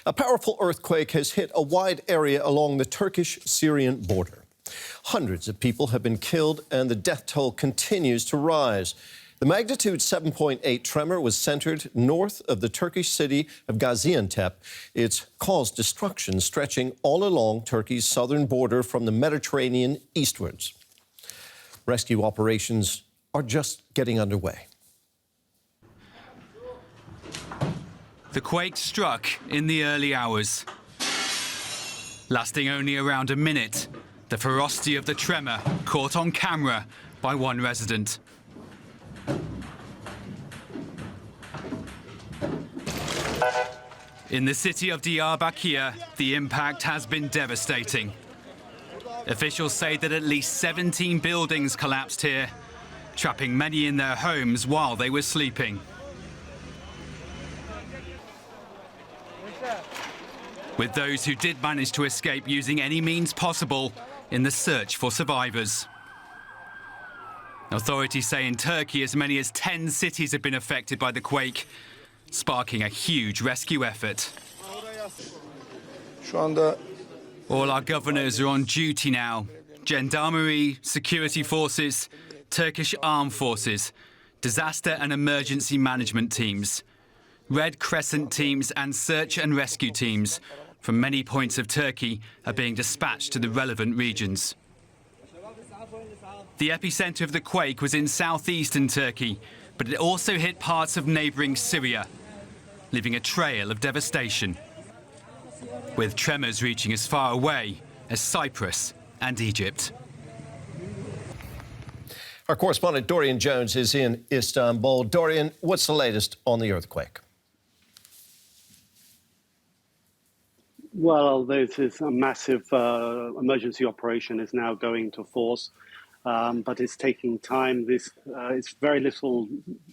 A powerful earthquake has hit a wide area along the Turkish-Syrian border. Hundreds of people have been killed and the death toll continues to rise. The magnitude 7.8 tremor was centered north of the Turkish city of Gaziantep. It's caused destruction stretching all along Turkey's southern border from the Mediterranean eastwards. Rescue operations are just getting underway. The quake struck in the early hours. Lasting only around a minute, the ferocity of the tremor caught on camera by one resident. In the city of Diyarbakir, the impact has been devastating. Officials say that at least 17 buildings collapsed here, trapping many in their homes while they were sleeping. With those who did manage to escape using any means possible in the search for survivors. Authorities say in Turkey as many as 10 cities have been affected by the quake, sparking a huge rescue effort. All our governors are on duty now. Gendarmerie, security forces, Turkish armed forces, disaster and emergency management teams, Red Crescent teams and search and rescue teams from many points of Turkey are being dispatched to the relevant regions. The epicenter of the quake was in southeastern Turkey, but it also hit parts of neighboring Syria, leaving a trail of devastation, with tremors reaching as far away as Cyprus and Egypt. Our correspondent Dorian Jones is in Istanbul. Dorian, what's the latest on the earthquake? Well, this is a massive emergency operation is now going into force, but it's taking time. It's very little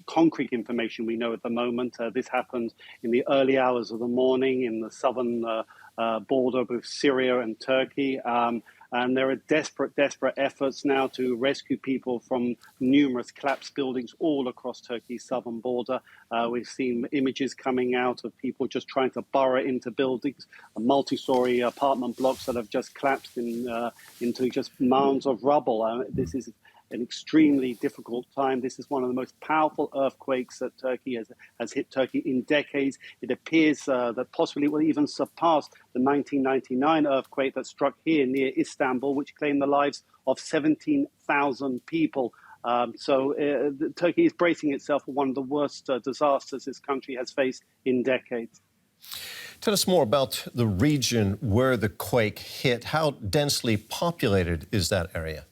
concrete information we know at the moment. This happened in the early hours of the morning in the southern border with Syria and Turkey. And there are desperate efforts now to rescue people from numerous collapsed buildings all across Turkey's southern border. We've seen images coming out of people just trying to burrow into buildings, multi-story apartment blocks that have just collapsed into just mounds of rubble. This is an extremely difficult time. This is one of the most powerful earthquakes that Turkey has hit Turkey in decades. It appears that possibly it will even surpass the 1999 earthquake that struck here near Istanbul, which claimed the lives of 17,000 people. Turkey is bracing itself for one of the worst disasters this country has faced in decades. Tell us more about the region where the quake hit. How densely populated is that area?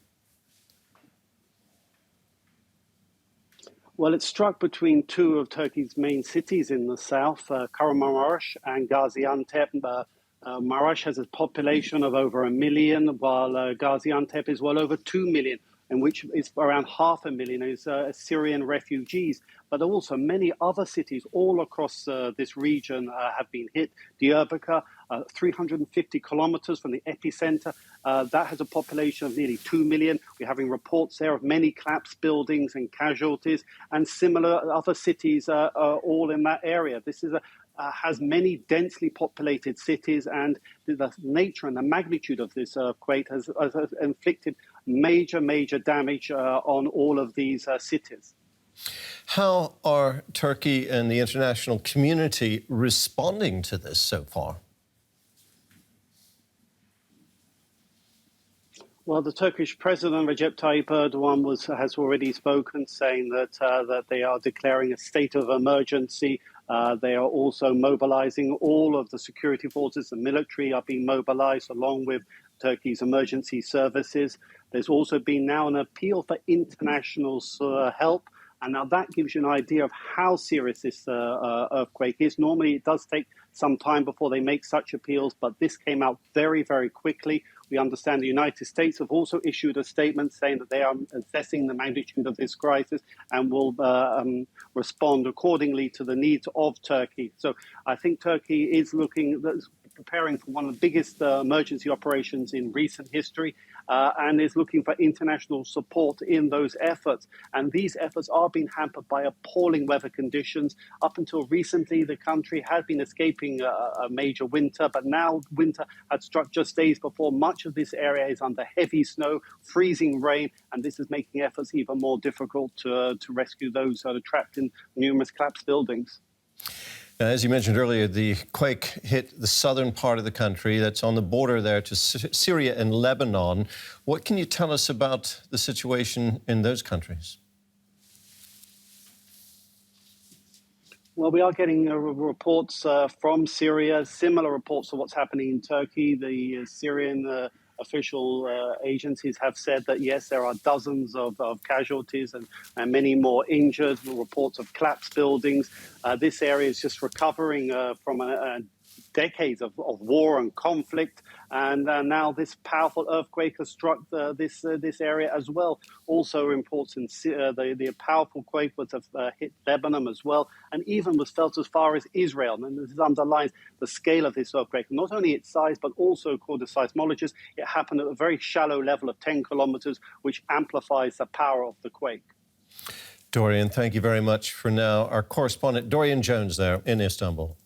Well, it struck between two of Turkey's main cities in the south, Kahramanmaraş and Gaziantep. Maraş has a population of over 1 million, while Gaziantep is well over 2 million, in which is around 500,000 is Syrian refugees. But also many other cities all across this region have been hit. Diyarbakir, 350 kilometers from the epicenter, that has a population of nearly 2 million. We're having reports there of many collapsed buildings and casualties, and similar other cities are all in that area. This is has many densely populated cities, and the nature and the magnitude of this earthquake has inflicted major damage on all of these cities. How are Turkey and the international community responding to this so far? Well, the Turkish President Recep Tayyip Erdogan has already spoken, saying that they are declaring a state of emergency. They are also mobilizing all of the security forces. The military are being mobilized along with Turkey's emergency services. There's also been now an appeal for international help. And now that gives you an idea of how serious this earthquake is. Normally, it does take some time before they make such appeals, but this came out very quickly. We understand the United States have also issued a statement saying that they are assessing the magnitude of this crisis and will respond accordingly to the needs of Turkey. So I think Turkey is looking preparing for one of the biggest emergency operations in recent history and is looking for international support in those efforts. And these efforts are being hampered by appalling weather conditions. Up until recently, the country had been escaping a major winter, but now winter had struck just days before. Much of this area is under heavy snow, freezing rain, and this is making efforts even more difficult to rescue those that are trapped in numerous collapsed buildings. As you mentioned earlier, the quake hit the southern part of the country that's on the border there to Syria and Lebanon. What can you tell us about the situation in those countries? Well, we are getting reports from Syria, similar reports to what's happening in Turkey. The Syrian official agencies have said that, yes, there are dozens of casualties and many more injured, reports of collapsed buildings. This area is just recovering from decades of war and conflict, and now this powerful earthquake has struck this area as well. Also reports in the powerful quake was hit Lebanon as well, and even was felt as far as Israel. And this underlines the scale of this earthquake, not only its size, but also, according to seismologists, it happened at a very shallow level of 10 kilometers, which amplifies the power of the quake. Dorian, thank you very much for now. Our correspondent, Dorian Jones, there in Istanbul.